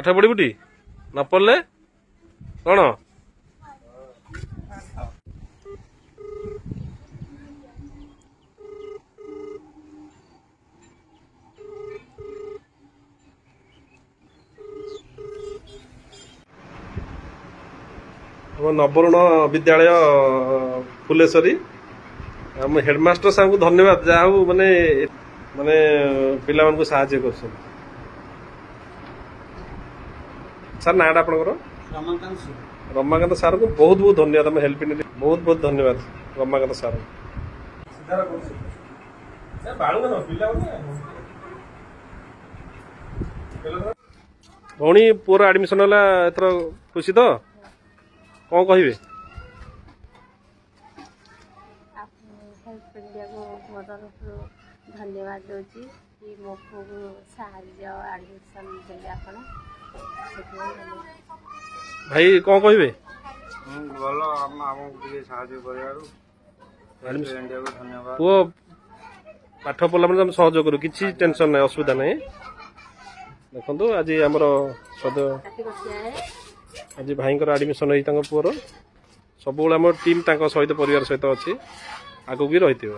पाठ पढ़ी न पढ़ले कौन नवरुण विद्यालय फुलेश्वरी आम हेडमास्टर साहब को धन्यवाद जहाँ माने माने पिला मानक साहाय्य कर सर नाटा आपंकर रमाकांत सार को बहुत बहुत धन्यवाद आम हेल्प बहुत बहुत धन्यवाद रमाकांत सार भौणी पुअर एडमिशन है एथर खुशी तो कौन कहे धन्यवाद दूसरी कि मो पु को साहाय्य एडमिशन देले आपण भाई कौन कहे भल आमको साहाय्य धन्यवाद पुओ पाठ पढ़ला मैंने सहयोग करूँ किसी टेंशन ना असुविधा नहीं देखो आज आमर आज भाई एडमिशन हो पुअर सब आम टीम सहित परिवार सहित अच्छी आगे भी रही।